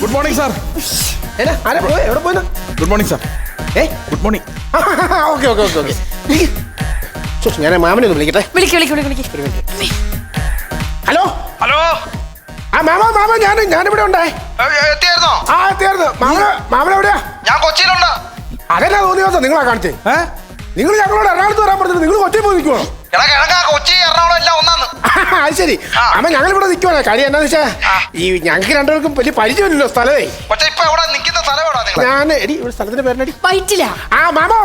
Good morning sir. എവിടെ പോയി? Good morning sir. Good morning. Okay okay okay okay. ഞാൻ മാമനെ ഒന്ന് വിളിക്കട്ടെ. Hello hello. ആ മാമ ഞാനിവിടെ ഉണ്ടേ. എത്തിയായിരുന്നോ? ആ എത്തിയായിരുന്നു. മാമൻ എവിടെയാ? ഞാൻ കൊച്ചിയിലുണ്ട്. അതെന്നാ തോന്നിയ ദിവസം നിങ്ങളാ കാണിച്ചേ? നിങ്ങൾ ഞങ്ങളോട് എറണാകുളത്ത് വരാൻ പറഞ്ഞിട്ട് നിങ്ങൾ കൊച്ചി പോയി നിൽക്കുവാണോ? കൊച്ചി എറണാകുളം എല്ലാം ഒന്നാന്ന്. അത് ശരി. അമ്മ ഞങ്ങളിവിടെ നിൽക്കുവാണേ. കാര്യം എന്താന്ന് വെച്ചാ ഈ ഞങ്ങൾക്ക് രണ്ടുപേർക്കും വലിയ പരിചയമില്ലല്ലോ സ്ഥലമേ. ഞാൻ എടി ഒരു സ്ഥലത്തിന്റെ പേരിനടി വൈറ്റില. ആ മാമോ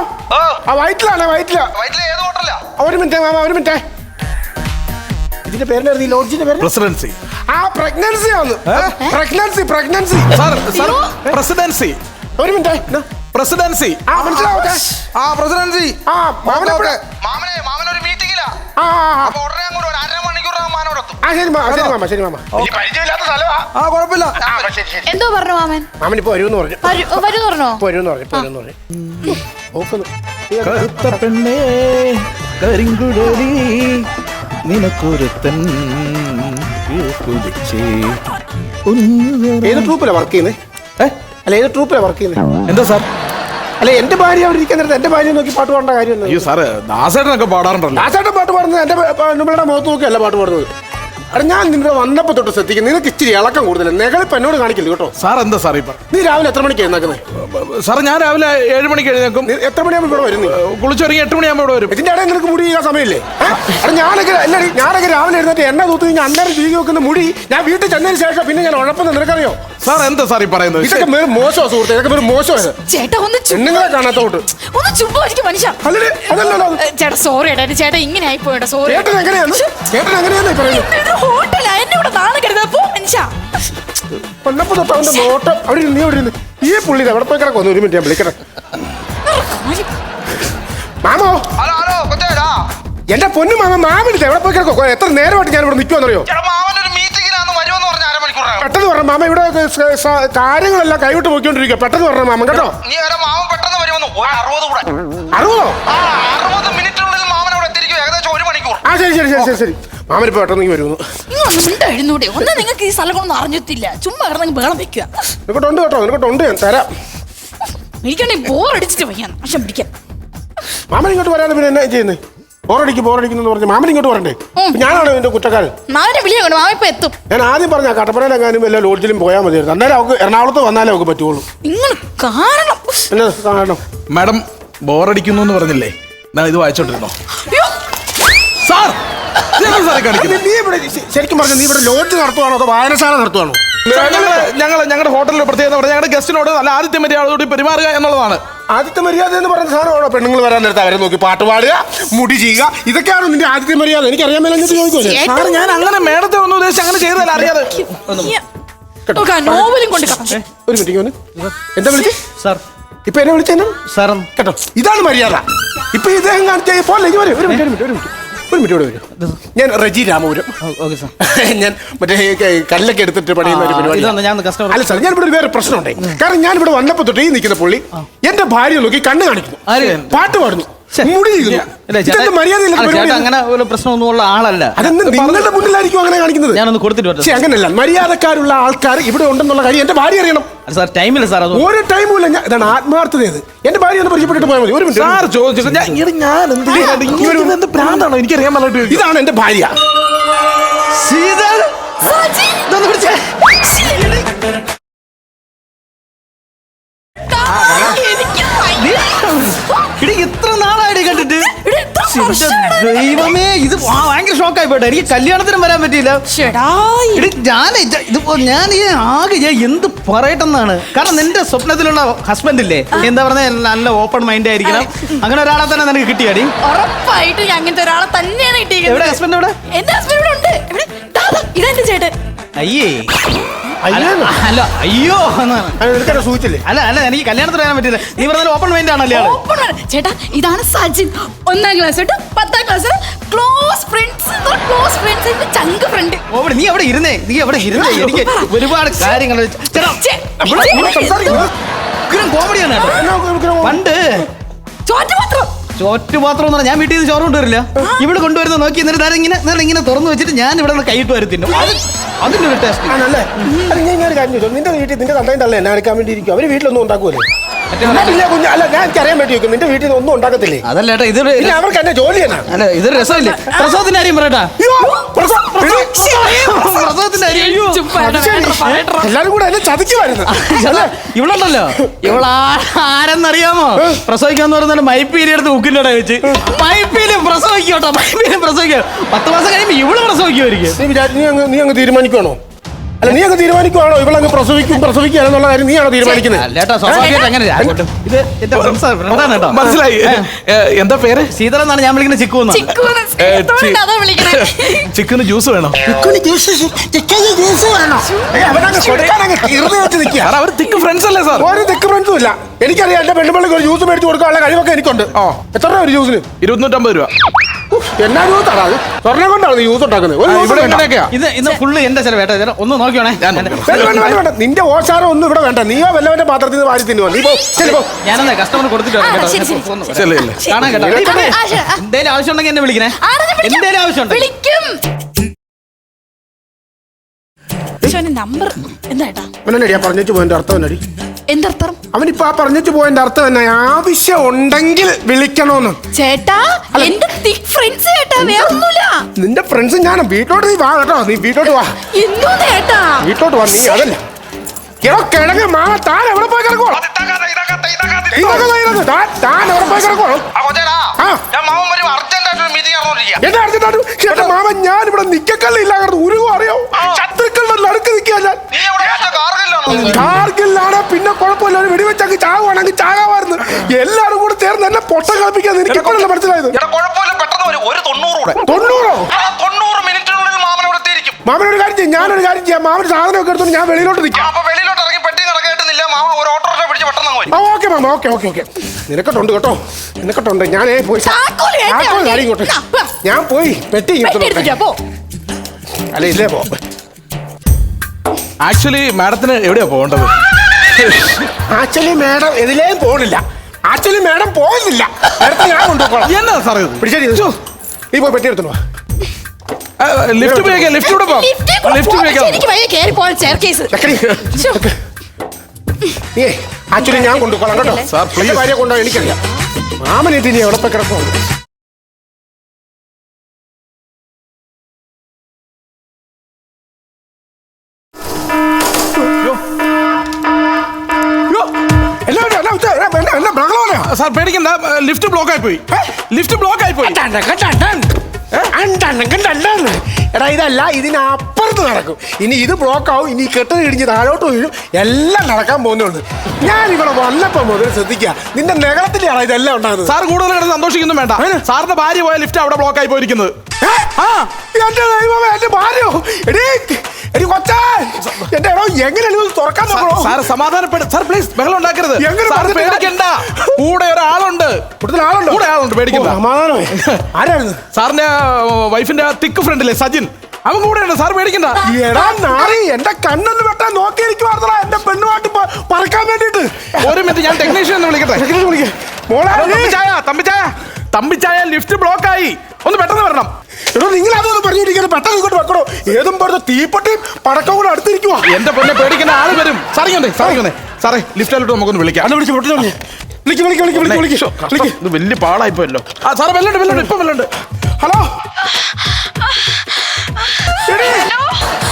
ആ വൈറ്റിലാണ്. വൈറ്റില. ഒരു മിനിറ്റ് മാമ, ഒരു മിനിറ്റ്. ഇതിന്റെ പേരിനായിരുന്നു ഈ ലോഡ്ജിന്റെ പേര്? പ്രസിഡൻസി. ആ പ്രഗ്നൻസി ആണ്. പ്രഗ്നൻസി. പ്രസിഡൻസി. ഒരു മിനിറ്റ്. പ്രസിഡൻസി. ആ മനസ്സിലാവട്ടെ. ആ പ്രസിഡൻസി. ആ മാമനെ മാമനൊരു മീറ്റിംഗിലാ. ആ ഉടനെ അങ്ങോട്ട് ഒരു അരമണിക്കൂറാകും മാനോടത്തും. ആ ശരി മാമ, ശരി മാമ. പരിചയമില്ലാത്ത സ്ഥലമാ. ആ കുഴപ്പമില്ല. എന്തോ പറഞ്ഞു മാമൻ? മാമൻ ഇപ്പൊ വരുമെന്ന് പറഞ്ഞു. വരുന്നു പറഞ്ഞു. കറുത്ത പെണ്ണേ കരിങ്കുഴലി നിനക്കൊരുത്തൻ ഏത് ട്രൂപ്പിലാ വർക്ക് ചെയ്യുന്നത്? അല്ല ഏത് ട്രൂപ്പിലാ വർക്ക് ചെയ്യുന്നത്? എന്താ സാർ? അല്ല എന്റെ ഭാര്യ അവിടെ ഇരിക്കുന്നിടത്ത് എന്റെ ഭാര്യ നോക്കി പാട്ട് പാടേണ്ട കാര്യമൊന്നും. അയ്യോ സാറ് ദാസേട്ടനൊക്കെ പാടാറുണ്ടല്ലോ. ദാസേട്ടൻ പാട്ട് പാടുന്നത് എന്റെ നിങ്ങളുടെ മുഖത്ത് നോക്കിയല്ല പാട്ട് പാടുന്നത്. അല്ല ഞാൻ നിന്റെ വന്നപ്പോ തൊട്ട് ശ്രദ്ധിക്കും. നിനക്ക് ഇച്ചിരി ഇളക്കം കൂടുതൽ. നെകളിപ്പ് എന്നോട് കാണിക്കില്ല കേട്ടോ. സാർ എന്താ സാർ ഇപ്പൊ? നീ രാവിലെ എത്ര മണിക്ക് എഴുന്നേക്കുന്നത്? സാർ ഞാൻ രാവിലെ 7 മണിക്ക് എഴുന്നേക്കും. എത്ര മണിയാകുമ്പോൾ ഇവിടെ വരുന്നു? കുളിച്ചൊരുങ്ങി 8 മണിയാകുമ്പോൾ ഇവിടെ വരും. ഇതിന്റെ ഇടയിൽ നിനക്ക് മുടി ചെയ്യാൻ സമയമില്ലേ? അല്ല ഞാനൊക്കെ രാവിലെ എഴുന്നേറ്റ് എണ്ണ തൂത്ത് ഞാൻ അന്നേരം വീതി വെക്കുന്ന മുടി ഞാൻ വീട്ടിൽ ചെന്നതിന് ശേഷം പിന്നെ ഞാൻ ഉഴപ്പെന്ന് നിനക്കറിയോ? സാർ എന്താ സാർ ഈ പറയുന്നത്? ഇതൊക്കെ വേറെ മോശമാണ് സുഹൃത്തെ. ഇതൊക്കെ വേറെ മോശമാണ്. ചേട്ടാ ഒന്ന് പെണ്ണുങ്ങളെ കാണാത്തോട്ട് ഒന്ന് ചുമ്മാ മനുഷ്യ. അതല്ലല്ലോ ചേട്ടാ സോറി ഏട്ടാ. ചേട്ടാ ഇങ്ങനെ ആയി പോയിട്ടോ. സോറി. ചേട്ടൻ എങ്ങനെയാന്ന് പറയുന്നത്? ഹോട്ടലാ എന്നെ ഇവിടെ നാളെ കരുതാ പോ മനുഷ്യ. കൊല്ലപ്പോ തൊട്ട് അവന്റെ നോട്ടം അവിടെ നീ അവിടെ ഇരുന്ന് ഈ പുള്ളി എവിടെ പോയി കിടക്കുന്നു? ഒരു മിനിറ്റ് ഞാൻ വിളിക്കട്ടെ. മാമോ എന്റെ പൊന്നു മാമനില്ല എവിടെ പോയി കിടക്കോ? എത്ര നേരമായിട്ട് ഞാൻ ഇവിടെ നിൽക്കുമെന്നറിയോ? പെട്ടെന്ന് പറഞ്ഞ മാമ, ഇവിടെ കാര്യങ്ങളെല്ലാം കൈവിട്ട് പോയിക്കൊണ്ടിരിക്കുക. പെട്ടെന്ന് പറഞ്ഞ മാമൻ കേട്ടോ. 60 ആ ശരി മാമനിപ്പോ പെട്ടെന്ന് വരുന്നു. ഒന്ന് നിങ്ങൾക്ക് ഈ സ്ഥലം കൊണ്ടൊന്നും അറിഞ്ഞിട്ടില്ല. ചുമ്മാ കിടന്നെങ്കിൽ ബഹളം വെക്കുക. നിനക്കൊട്ടുണ്ട് കേട്ടോ, നിനക്കൊട്ടുണ്ട് ഞാൻ തരാം. എനിക്കാണെങ്കിൽ ബോറടിച്ചിട്ട് വയ്യാൻ പക്ഷെ പിടിക്കാൻ. മാമൻ ഇങ്ങോട്ട് വരാതെ പിന്നെ എന്നാ ചെയ്യുന്നത്? ബോറടിക്കുന്നു പറഞ്ഞ് മാമൻ ഇങ്ങോട്ട് വരണ്ടേ? ഞാനാണ് എന്റെ കുറ്റക്കാരൻ. മാമനെ വിളിയാണ്. മാമ ഇപ്പൊ എത്തും. ഞാൻ ആദ്യം പറഞ്ഞ കട്ടപ്പനയിലെങ്ങാനും എല്ലാ ലോഡ്ജിലും പോയാൽ മതിയായിരുന്നു. അന്നേരം അവർക്ക് എറണാകുളത്ത് വന്നാലേ അവർക്ക് പറ്റുള്ളൂ. നിങ്ങൾ കാരണം എന്നാ കാണണം? മാഡം ബോറടിക്കുന്നു എന്ന് പറഞ്ഞില്ലേ? ഞാൻ ഇത് വായിച്ചോണ്ടിരുന്നോ? സാർ ശരിക്കും പറഞ്ഞു നീ ഇവിടെ ലോഡ്ജ് നടത്തുവാണോ അതോ വായനശാല നടത്തുവാണോ? ഞങ്ങളുടെ ഹോട്ടലിൽ പ്രത്യേകത ഞങ്ങളുടെ ഗസ്റ്റിനോട് നല്ല ആദ്യത്തെ മര്യാദയോട് പെരുമാറുക എന്നുള്ളതാണ്. ആദ്യത്തെ മര്യാദ എന്ന് പറയുന്ന സാധനമാണോ? പെണ്ണുങ്ങൾ വരാൻ നേരത്തെ അവരെ നോക്കി പാട്ട് പാടുക, മുടി ചെയ്യുക, ഇതൊക്കെയാണോ നിന്റെ ആദ്യത്തെ മര്യാദ? എനിക്ക് അറിയാൻ മേലെ ചോദിക്കുമല്ലേ സാർ? ഞാൻ അങ്ങനെ മേഡത്തെ ഒന്നും ഉദ്ദേശിച്ച് അങ്ങനെ ചെയ്തതല്ല. അറിയാതെ നോവലും കൊണ്ട് ഒരു മിനിറ്റ് എന്താ വിളിച്ചേ സാർ? ഇപ്പൊ എന്നെ വിളിച്ചേനും സാർ കേട്ടോ. ഇതാണ് മര്യാദ. ഇപ്പൊ ഇദ്ദേഹം കാണിച്ച പോലെ ഒരു മിനിറ്റ് ഇവിടെ വരും. ഞാൻ റജി രാമപുരം. ഞാൻ മറ്റേ കല്ലൊക്കെ എടുത്തിട്ട് പണിയുന്ന ഒരു പരിപാടി. അല്ല സാർ, ഞാൻ ഇവിടെ വേറെ പ്രശ്നമുണ്ടേ. കാരണം ഞാൻ ഇവിടെ വന്നപ്പോ തൊട്ട് ഈ നിൽക്കുന്ന പുള്ളി എന്റെ ഭാര്യ നോക്കി കണ്ണ് കാണിക്കുന്നു, പാട്ട് പാടുന്നു, മുടി അങ്ങനെ ഒരു പ്രശ്നമൊന്നുമുള്ള ആളല്ല. അതെന്ന് നിങ്ങളുടെ മുന്നിലായിരിക്കും അങ്ങനെ കാണിക്കുന്നത്. ഞാനൊന്ന് കൊടുത്തിട്ട് അങ്ങനെയല്ല. മര്യാദക്കാരുള്ള ആൾക്കാർ ഇവിടെ ഉണ്ടെന്നുള്ള കാര്യം എന്റെ ഭാര്യ അറിയണം. സാർ ടൈമില്ല സാർ. ഒരു ടൈമില്ല. ഇതാണ് ആത്മാർത്ഥതയത്. എന്റെ ഭാര്യ ഒന്ന് പരിചയപ്പെട്ടിട്ട് പോയാൽ മതി. ഒരു മിനിറ്റ് സാർ ചോദിച്ചിട്ട് ഞാൻ എന്ത് പ്രാന്താണോ എനിക്കറിയാൻ പറഞ്ഞിട്ട്. ഇതാണ് എന്റെ ഭാര്യ. ഇത്ര നാളായിട്ട് കണ്ടിട്ട് ദൈവമേ, ഇത് ഭയങ്കര ഷോക്കായി പോട്ടെ. എനിക്ക് കല്യാണത്തിനും വരാൻ പറ്റിയില്ല. ഞാൻ എന്ത് പറയട്ടെന്നാണ്. കാരണം നിന്റെ സ്വപ്നത്തിലുള്ള ഹസ്ബൻഡ് ഇല്ലേ, എന്താ പറഞ്ഞ നല്ല ഓപ്പൺ മൈൻഡ് ആയിരിക്കണം. അങ്ങനെ ഒരാളെ തന്നെ നിനക്ക് കിട്ടിയാടി. ഉറപ്പായിട്ടും അങ്ങനത്തെ ഒരാളെ തന്നെയാണ് കിട്ടിയത്. എവിടെ ഹസ്ബൻഡ്? എവിടെ? എന്റെ ഹസ്ബൻഡ് ഇവിടെ ഉണ്ട്. ഇതെന്റെ ചേട്ടൻ. അയ്യേ അല്ല അയ്യോ സൂചിച്ചില്ലേ? അല്ല എനിക്ക് കല്യാണത്തിന് വരാൻ പറ്റില്ല. നീ പറഞ്ഞാൽ ഓപ്പൺ മൈൻഡ് ആണല്ലേ ആള്. ചേട്ടാ ഇതാണ് സജിൻ. 1ാം ക്ലാസ് തൊട്ട് 10ാം ക്ലാസ് ക്ലോസ് ഫ്രണ്ട്സ് ചങ്ക് ഫ്രണ്ട്. നീ അവിടെ ഇരുന്നേ. എനിക്ക് ഒരുപാട് കാര്യങ്ങൾ കോമഡിയാണ്. പണ്ട് ചോറ്റുപാത്രം എന്ന് പറഞ്ഞാൽ ഞാൻ വീട്ടിൽ നിന്ന് ചോറ് കൊണ്ടുവരില്ല. ഇവിടെ കൊണ്ടുവരുന്ന നോക്കി എന്നിട്ട് ഇങ്ങനെ തുറന്നു വെച്ചിട്ട് ഞാൻ ഇവിടെ നിന്ന് കൈയിട്ട് വരും തിന്നും. അതിന്റെ ഒരു ടേസ്റ്റ് ആണല്ലേ? അത് ഞാൻ ഒരു കാര്യം ചോദിച്ചു. നിന്റെ വീട്ടിൽ നിന്റെ തന്തയും തള്ള എന്നെ എടുക്കാൻ വേണ്ടി ഇരിക്കും. അവര് വീട്ടിലൊന്നും ഉണ്ടാക്കുമല്ലേ? കുഞ്ഞ് അല്ല, ഞാൻ എനിക്കറിയാൻ വേണ്ടി വെക്കും. നിന്റെ വീട്ടിൽ നിന്ന് ഒന്നും ഉണ്ടാക്കത്തില്ലേ? അതല്ല ഏട്ടാ, ഇത് പിന്നെ അവർക്ക് എന്നെ ജോലി തന്നെ. അല്ല, ഇതൊരു രസമില്ല. പ്രസവത്തിന്റെ കാര്യം പറയട്ടാ. പ്രസവത്തിന്റെ കാര്യം എല്ലാരും കൂടെ എന്നെ ചതിക്ക് വരുന്നത്. ഇവളുണ്ടല്ലോ, ആരെന്നറിയാമോ? പ്രസവിക്കാന്ന് പറയുന്നത് മൈപ്പീലി എടുത്ത് ഉക്കിന്റെ ഇടയിൽ വെച്ച് മൈപ്പീലും പ്രസവിക്കോട്ടോ, മൈപ്പീലും പ്രസവിക്കോ. 10 മാസം കഴിയുമ്പോ ഇവള് പ്രസവിക്കുമായിരിക്കും. നീ അങ്ങ് തീരുമാനിക്കുവാണോ? അല്ല, നീ അങ്ങ് തീരുമാനിക്കുവാണോ ഇവളങ്ങ് പ്രസവിക്കുകയാണെന്നുള്ള കാര്യം നീയാണോ തീരുമാനിക്കുന്നത്? ഇത് എന്റെ ഫ്രണ്ടാണ് കേട്ടോ. മനസ്സിലായി. എന്താ പേര്? സീതള എന്നാണ് ഞാൻ വിളിക്കുന്നത്. ചിക്കു എന്നാ. ചിക്കന് ജ്യൂസ് വേണോ? അവർ തിക്ക് ഫ്രണ്ട്സ് അല്ലേ സാർ? ഒരു തിക്ക് ഫ്രണ്ട്സും ഇല്ല. എനിക്കറിയാം, എന്റെ പെണ്ണുപിള്ളിക്ക് ഒരു ജ്യൂസ് മേടിച്ച് കൊടുക്കാനുള്ള കഴിവൊക്കെ എനിക്കുണ്ട്. എത്ര രൂപ ഒരു ജ്യൂസിന്? 250 രൂപ. എന്നാ ജ്യൂസ് തരാം? സ്വർണ്ണം കൊണ്ടാണ് ജ്യൂസ് ഉണ്ടാക്കുന്നത്. ഇന്ന് ഫുള്ള് എന്റെ ചെലവേട്ടാ. ഒന്ന് നോക്കിയോണേ. വേണ്ട, നിന്റെ ഓശാരം ഒന്നും ഇവിടെ വേണ്ട. നീയോ വല്ലവന്റെ പാത്രത്തിൽ നിന്ന് വാരി തിന്നുവോ? നീ പോ. ഞാനെന്താ കസ്റ്റമർ കൊടുത്തിട്ട് വരാം കേട്ടോ. കാണാൻ കേട്ടോ. എന്തേലും ആവശ്യം ഉണ്ടെങ്കിൽ എന്നെ വിളിക്കണേ. എന്തേലും ആവശ്യം ഉണ്ട്. നമ്പർ എന്താ പറഞ്ഞു പോയതിന്റെ അർത്ഥം എന്നടി? എന്തർത്ഥം? അവനിപ്പോ ആ പറഞ്ഞു പോയതിന്റെ അർത്ഥം തന്നെ ആവശ്യം ഉണ്ടെങ്കിൽ വിളിക്കണോന്ന്. ചേട്ടാ, എന്റെ തിക് ഫ്രണ്ട്സ് ചേട്ടാ, വേറൊന്നുമില്ല. നിന്റെ ഫ്രണ്ട്സ് ഞാൻ വീട്ടോട്ട് നീ വാ കേട്ടോ. നീ വീട്ടോട്ട് വാ. എന്തോ ചേട്ടാ, വീട്ടോട്ട് വാ. നീ അതല്ല കിഴങ്ങ് മാ. താൻ എവിടെ പോയി കിടക്കോ? താൻ എവിടെ പോയി കിടക്കോ? എന്റെ അർജന്റായിട്ട് എന്റെ മാമൻ ഞാൻ ഇവിടെ നിക്കക്കല്ലില്ല കിടന്നു ഉരുകും. അറിയോ? ശത്രുക്കളുടെ നടുക്ക് നിൽക്കുക ഞാൻ. കാർഗിലാണ്. പിന്നെ കുഴപ്പമില്ല, ഒരു വെടിവെച്ചങ്ങ് ചാകുവാണെങ്കിൽ ചാകാമായിരുന്നു. എല്ലാരും കൂടെ ചേർന്ന് എന്നെ പൊട്ട കളിപ്പിക്കാൻ എനിക്ക് എപ്പോഴല്ല മനസ്സിലായത്? 90 മിനിറ്റിനുള്ളിൽ മാമനൊരു കാര്യം ചെയ്യും. ഞാനൊരു കാര്യം ചെയ്യാം. മാമന് സാധനമൊക്കെ എടുത്തോണ്ട് ഞാൻ വെളിയിലോട്ട് നിൽക്കാം. Okay mama, okay. നിനക്കട്ടുണ്ട് കേട്ടോ, നിനക്കട്ടുണ്ട്. ഞാനേ പോയി ഞാൻ പോയി പെട്ടി അല്ല ഇല്ലേ പോ. ആക്ച്വലി മാഡത്തിന് എവിടെയാ പോകേണ്ടത്? ആക്ച്വലി മാഡം എതിലേയും പോകണില്ല. ആക്ച്വലി മാഡം പോകുന്നില്ല. ഞാൻ കൊണ്ടുപോകണം. എന്നാ സാറേ പിടിച്ചടി. നീ പോയി പെട്ടി എടുത്തോളൂ. ലിഫ്റ്റ് ഉപയോഗിക്കാം. നീ ആക്ച്വലി ഞാൻ കൊണ്ടുപോകണം കേട്ടോ. Sir please. ഭാര്യ കൊണ്ടോ എനിക്കറിയാം. മാമനേറ്റ് ഇനി എവിടെ പോയി കിടക്കോ? സാർ പേടിക്കണ്ട, ലിഫ്റ്റ് ബ്ലോക്ക് ആയിപ്പോയി. എടാ, ഇതല്ല, ഇതിനപ്പുറത്ത് നടക്കും. ഇനി ഇത് ബ്ലോക്ക് ആവും. ഇനി കെട്ട് ഇടിഞ്ഞ് താഴോട്ട് വീഴും. എല്ലാം നടക്കാൻ പോകുന്നുള്ളൂ. ഞാൻ ഇവിടെ വന്നപ്പോ മുതൽ ശ്രദ്ധിക്കുക. നിന്റെ നഗരത്തിലാണ് ഇതെല്ലാം ഉണ്ടാകുന്നത്. സാർ കൂടുതൽ കിടന്ന് സന്തോഷിക്കൊന്നും വേണ്ട. സാറിന്റെ ഭാര്യ പോയ ലിഫ്റ്റ് അവിടെ ബ്ലോക്ക് ആയി പോയിരിക്കുന്നത്. എന്റെ ദൈവമേ, എന്റെ ഭാര്യ എടി കൊച്ചാ, എന്റെ എടോ എങ്ങനെയാണ് തുറക്കാൻ നോക്കണോ? സാർ സമാധാനപ്പെടും. സാർ പ്ലീസ് ബഹളം ഉണ്ടാക്കരുത്. പേടിക്കണ്ട, കൂടെ ഒരാളുണ്ട്. കൂടെ ആളുണ്ട്, പേടിക്കണ്ട. സമാധാനമേ. ആരാണ്? സാറിന്റെ വൈഫിന്റെ തിക്ക് ഫ്രണ്ടില്ലേ സജിൻ, അവൻ കൂടെയുണ്ട്. സാർ പേടിക്കണ്ട. എടാ നാറി, എന്റെ കണ്ണെന്ന് വെട്ടാൻ നോക്കിയിരിക്കുവാർന്നടാ എന്റെ പെണ്ണുമായിട്ട് പറക്കാൻ വേണ്ടിട്ട്. ഒരു മിനിറ്റ്, ഞാൻ ടെക്നീഷ്യൻ എന്ന് വിളിക്കട്ടെ. തമ്പിച്ചായ ലിഫ്റ്റ് ബ്ലോക്ക് ആയി, ഒന്ന് പെട്ടെന്ന് വരണം. എടോ, നിങ്ങൾ അതൊന്നും പറഞ്ഞിരിക്കുന്നത് പെട്ടെന്ന് ഇങ്ങോട്ട് വെക്കണോ? ഏതും പറഞ്ഞ തീപ്പെട്ടിയും പടക്കം കൂടെ അടുത്തിരിക്കുവാ. എന്റെ പൊന്നെ പേടിക്കുന്ന ആള് വരും. സാറേ ലിഫ്റ്റിലോട്ട് നമുക്കൊന്ന് വിളിക്കാം. ഇത് വലിയ പാളായിപ്പോയല്ലോ. സാറേ വെല്ലുണ്ട്, ഇപ്പം വെല്ലുണ്ട്. ഹലോ,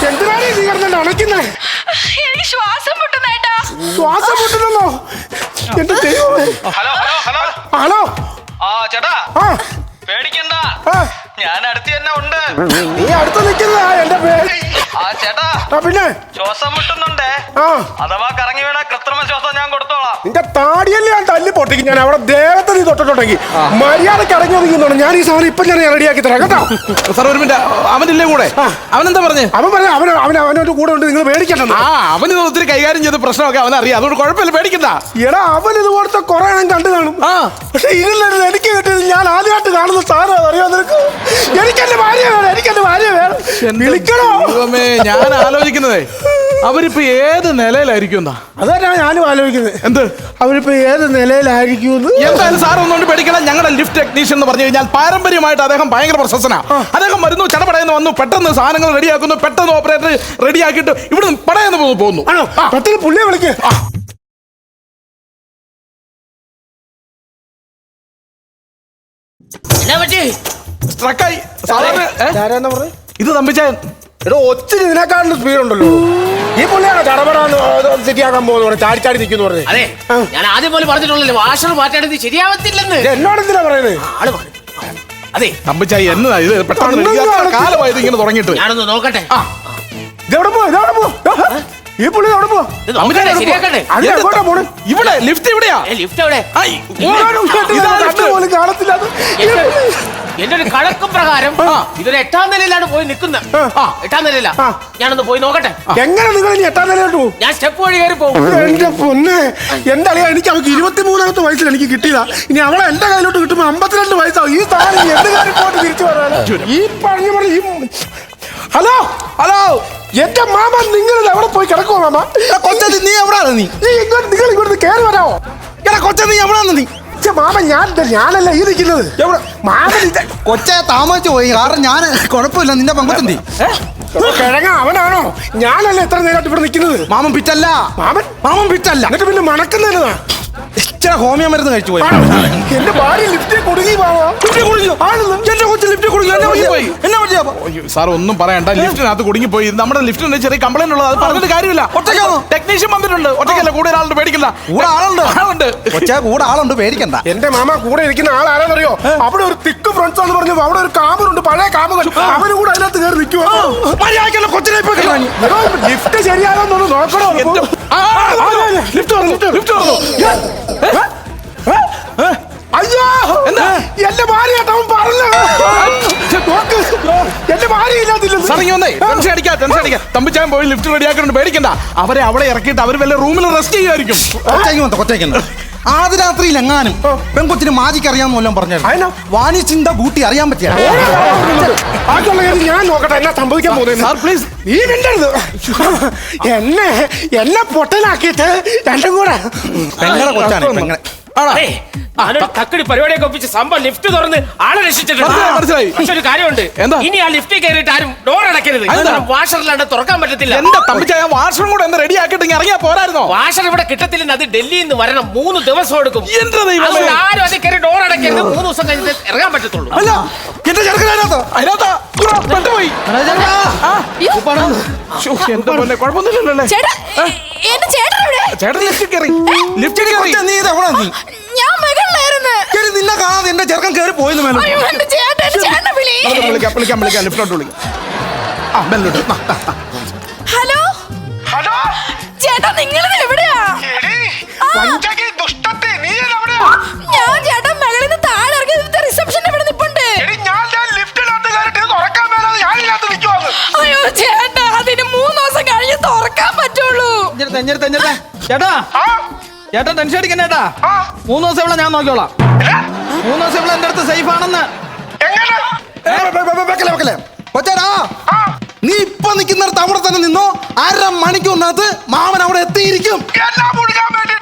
എന്തിനാണ് നീ കിടന്നെ അണയ്ക്കുന്നേ? ശ്വാസം മുട്ടുന്നേട്ടാ. ശ്വാസം മുട്ടുന്നല്ലോ. എന്റെ ദൈവമേ. ഹലോ ചേട്ടാ, പേടിക്കണ്ട, ഞാൻ അടുത്ത് തന്നെ ഉണ്ട്. നീ അടുത്ത് നിൽക്കുന്നതാ എന്റെ പേര്. ചേട്ടാ, പിന്നെ ശ്വാസം മുട്ടുന്നുണ്ടേ. അഥവാ കറങ്ങി വീണ കൃത്രിമ ശ്വാസം ഞാൻ കൊടുത്തോളാം. നിന്റെ താടിയല്ലേ ഞാൻ തല്ലി പൊട്ടിക്കും. ഞാൻ അവിടെ ദേവത്തെ നീ തൊട്ടിട്ടുണ്ടെങ്കിൽ മര്യാദക്ക് ഇറങ്ങി ഒതുങ്ങുന്നുണ്ട്. ഞാൻ ഈ സാധനം ഇപ്പൊ ഞാൻ റെഡിയാക്കി തരാം കേട്ടോ. സാർ ഒരു മിനിറ്റ്, അവനില്ലേ കൂടെ? അവനെന്താ പറഞ്ഞു? അവനവന്റെ കൂടെ ഉണ്ട്, നിങ്ങൾ പേടിക്കണ്ട. അവന് ഒത്തിരി കൈകാര്യം ചെയ്ത പ്രശ്നമൊക്കെ അവനറിയാം, അതുകൊണ്ട് കുഴപ്പമില്ല, പേടിക്കണ്ട. എടാ, അവൻ ഇതുപോലത്തെ കുറെ എണ്ണം കണ്ടു കാണും. പക്ഷെ ഇതിലൊരു എനിക്ക് കിട്ടിയത് ഞാൻ ആദ്യമായിട്ട് കാണുന്ന സാധനം അറിയാം നിനക്ക്. എനിക്കെന്റെ ഭാര്യ വേണം. വിളിക്കണോ? ഞാൻ ആലോചിക്കുന്നതേ അവരിപ്പോ ഏത് നിലയിലായിരിക്കും എന്നാ? അതന്നെ ഞാനും ആലോചിക്കുന്നത്. എന്ത് അവരിപ്പോ ഏത് നിലയിലായിരിക്കും? എന്തായാലും സാർ ഒന്നുകൊണ്ട് പേടിക്കണം. ഞങ്ങളുടെ ലിഫ്റ്റ് ടെക്നീഷ്യൻ എന്ന് പറഞ്ഞു കഴിഞ്ഞാൽ പാരമ്പര്യമായിട്ട് അദ്ദേഹം ഭയങ്കര പ്രശസ്തനാ. അദ്ദേഹം വരുന്നു, ചടപടയെന്ന് വന്നു, പെട്ടെന്ന് സാധനങ്ങൾ റെഡിയാക്കുന്നു, പെട്ടെന്ന് ഓപ്പറേറ്റർ റെഡിയാക്കിയിട്ട് ഇവിടുന്ന് പടയെന്ന് പോകുന്നു. ആണോ? പെട്ടെന്ന് പുള്ളിയെ വിളിക്കേ. സ്ട്രക്കായി. സാധാരണ ആരാന്നാ പറഞ്ഞത്? ഇത് തമ്പിച്ചാൻ. എടോ, ഒത്തിരി ഇതിനെക്കാളും സ്പീഡ് ഉണ്ടല്ലോ. ഈ പുള്ളിയാണോ ചടപടാന്ന് ശരിയാക്കാൻ പോകുന്നു ചാടി ചാടി നിൽക്കുന്നു പറഞ്ഞത്? അതെ, ഞാൻ ആദ്യം പോലെ പറഞ്ഞിട്ടുള്ളല്ലോ, വാഷർ മാറ്റാണെങ്കിൽ ശരിയാവത്തില്ലെന്ന്. എന്നോട് എന്തിനാ പറയുന്നത്? ആള് മാറി. അതെ, തമ്പിച്ചായി എന്നതാ ഇത്? പെട്ടെന്ന് റെഡിയാക്കാൻ കാലമായത് ഇങ്ങനെ തുടങ്ങിയിട്ട്. ഞാനൊന്ന് നോക്കട്ടെ. ഇതെവിടെ പോ? ഇതെവിടെ പോ? ഈ പുള്ളി എവിടെ പോ? ഇത് നോക്കട്ടെ, ശരിയാക്കട്ടെ. അത് എങ്ങോട്ടാ പോണെ? ഇവിടെ ലിഫ്റ്റ് ഇവിടെയാ. ലിഫ്റ്റ് എവിടെ? പോലും കാണത്തില്ല. എന്റെ ഒരു കണക്ക് പ്രകാരം ഇതൊരു 8ാം നിലയിലാണ് പോയി നിൽക്കുന്നത്. 8ാം നിലയില. ഞാനൊന്ന് പോയി നോക്കട്ടെ. എങ്ങനെ നിങ്ങൾ ഇനി 8ാം നിലയിലോട്ട് പോകും? ഞാൻ സ്റ്റെപ്പ് വഴി കയറി പോകും. എന്റെ പൊന്നെ, എന്റെ അറിയാം, എനിക്ക് അവർക്ക് 23ാമത്തെ വയസ്സിൽ എനിക്ക് കിട്ടിയതാ. ഇനി അവളെ എന്റെ കയ്യിലോട്ട് കിട്ടുമ്പോ 52 വയസ്സാവും. ഈ സ്ഥാനം എന്ത് കാര്യം പോയിട്ട് തിരിച്ചു വരാനാ? ഈ പറഞ്ഞു ഈ ഹലോ ഹലോ, എന്റെ മാമ, നിങ്ങൾ എവിടെ പോയി കിടക്കുവോ മാമ? കൊച്ചത് നീ എവിടാണ്? നിങ്ങൾ ഇങ്ങോട്ട് കയറി വരാമോ? കൊച്ച നീ എവിടാണ്? നീ മാമ, ഞാനല്ല ഈ നിൽക്കുന്നത്. മാമൻ കൊച്ചെ താമസിച്ചു പോയി. കാരണം ഞാൻ കുഴപ്പമില്ല, നിന്റെ പങ്കത്തിന്റെ കിഴങ്ങ അവനാണോ? ഞാനല്ല എത്ര നേരമായിട്ട് ഇവിടെ നിൽക്കുന്നത്. മാമൻ പിറ്റല്ല. മാമൻ പിറ്റല്ല. എന്നിട്ട് പിന്നെ മണക്കുന്നതാ. ഇച്ചിരി ഹോമിയോ മരുന്ന് കഴിച്ചു പോയി. എന്റെ ഭാര്യ ലിഫ്റ്റിൽ കുടുങ്ങി. എന്റെ കൊച്ചു ലിഫ്റ്റ് കുടുങ്ങി. എന്നാ പറ്റിയാ? സാർ ഒന്നും പറയണ്ട, ലിഫ്റ്റിനകത്ത് കുടുങ്ങിപ്പോയി. നമ്മുടെ ലിഫ്റ്റിന് ചെറിയ കംപ്ലൈന്റ് ഉള്ളത്, അത് പറഞ്ഞിട്ട് കാര്യമില്ല. ഒറ്റയ്ക്കാണോ? ടെക്നീഷ്യൻ വന്നിട്ടുണ്ട്. ഒറ്റയ്ക്കല്ല, കൂടെ ഒരാളുണ്ട്, പേടിക്കണ്ട. കൂടെ ആളുണ്ട്. കൊച്ചെ കൂടെ ആളുണ്ട്, പേടിക്കണ്ട. എന്റെ മാമ, കൂടെ ഇരിക്കുന്ന ആളാരെന്നറിയോ? അവിടെ ഒരു തിക്ക് ഫ്രണ്ട്സ് എന്ന് പറഞ്ഞു, അവിടെ ഒരു കാമുണ്ട്, പഴയ കാമുകൻ. അവന് കൂടെ അതിനകത്ത് കയറി നിൽക്കുവോ? കൊച്ചിനെ ലിഫ്റ്റ് ശരിയാകാന്നൊന്ന് നോക്കണോ? അയ്യോ, എന്റെ ഭാര്യ അവൻ പറഞ്ഞു. എന്റെ ഭാര്യ ഇല്ലാത്തില്ല. ടെൻഷൻ അടിക്കാ. തമ്പിച്ചാൻ പോയി ലിഫ്റ്റ് റെഡിയാക്കുന്നുണ്ട്, പേടിക്കണ്ട. അവരെ അവിടെ ഇറക്കിയിട്ട് അവർ വല്ല റൂമിൽ റെസ്റ്റ് ചെയ്യുമായിരിക്കും. കൊച്ചേക്കുണ്ട്. ആദ്യ രാത്രിയിൽ എങ്ങാനും പെൺകൊച്ചിന് മാജിക്ക് അറിയാമെന്ന് വല്ലതും പറഞ്ഞു. വാനിച്ചിന്റെ ബൂട്ടി അറിയാൻ പറ്റിയ ഞാൻ നോക്കട്ടെ എന്നാ സംഭവിക്കാൻ പോകുന്നത്. സാർ പ്ലീസ്, നീ മിണ്ടരുത്. എന്നെ പൊട്ടനാക്കിയിട്ട് രണ്ടും കൂടെ പെങ്ങളെ കൊച്ചാണ്. പെങ്ങളെ തക്കടി പരിപാടിയൊക്കെ ഒപ്പിച്ച് സംഭവം ലിഫ്റ്റ് തുറന്ന് ആളെ രക്ഷിച്ചിട്ടുണ്ട്. മനസ്സിലായി. പക്ഷെ ഒരു കാര്യമുണ്ട്, എന്താ? ഇനി ആ ലിഫ്റ്റിൽ കയറിയിട്ട് ആരും ഡോർ അടയ്ക്കരുത്. വാഷറിലാണ്ട് തുറക്കാൻ പറ്റത്തില്ല. എന്താ തമ്പിച്ചായ വാഷറും കൂടെ എന്താ റെഡി ആക്കിയിട്ട് ഇറങ്ങിയാ പോരായിരുന്നോ? വാഷർ ഇവിടെ കിട്ടത്തില്ലെന്ന്, അത് ഡൽഹിയിൽ നിന്ന് വരണം. 3 ദിവസം എടുക്കും. എന്താ ആരും അതിൽ കയറി ഡോർ അടയ്ക്കരുത്. 3 ദിവസം കഴിഞ്ഞിട്ട് ഇറങ്ങാൻ പറ്റത്തുള്ളൂ. അല്ല, എന്റെ ചെറുക്കനകത്ത് പെട്ടുപോയി. എന്താ പോലെ കുഴപ്പമൊന്നുമില്ലല്ലേ? ചേട്ടൻ ലിഫ്റ്റ് കയറി. ലിഫ്റ്റ് കയറി. നീ ഇത് എവിടെ? നീ ഞാൻ മകളിലായിരുന്നു. നിന്നെ കാണാതെ എന്റെ ചെറുക്കൻ കയറി പോയിന്ന് മേലെ. വിളിക്കാം. ലിഫ്റ്റിലോട്ട് വിളിക്കാം. ഹലോ ഹലോ ചേട്ടാ, നിങ്ങൾ എവിടെയാ? ദുഷ്ടത്തെ നീ എവിടെയാ? ഞാൻ ചേട്ടാ മകളിൽ നിന്ന് താഴെ ഇറങ്ങി റിസപ്ഷൻ ഇവിടെ നിപ്പുണ്ട്. ഞാൻ ലിഫ്റ്റിനകത്ത് കയറിട്ട് തുറക്കാൻ മേലാതെ ഞാനില്ലാത്ത നിൽക്കുവാണ്. അയ്യോ ചേട്ടാ, അതിന് 3 ദിവസം കഴിഞ്ഞ് തുറക്കാൻ പറ്റുള്ളൂ. ചേട്ടാ ടെൻഷൻ അടിക്കണ്ടേട്ടാ. 3 ദിവസം ഇവിടെ ഞാൻ നോക്കിയോളാം. 3 ദിവസം ഇവിടെ എന്റെ അടുത്ത് സേഫ് ആണെന്ന്. കൊച്ചാടാ, നീ ഇപ്പൊ നിൽക്കുന്നിടത്ത് അവിടെ തന്നെ നിന്നോ. 1/2 മണിക്കൂറിനകത്ത് മാമൻ അവിടെ എത്തിയിരിക്കും. എല്ലാം മുഴുകാൻ വേണ്ടി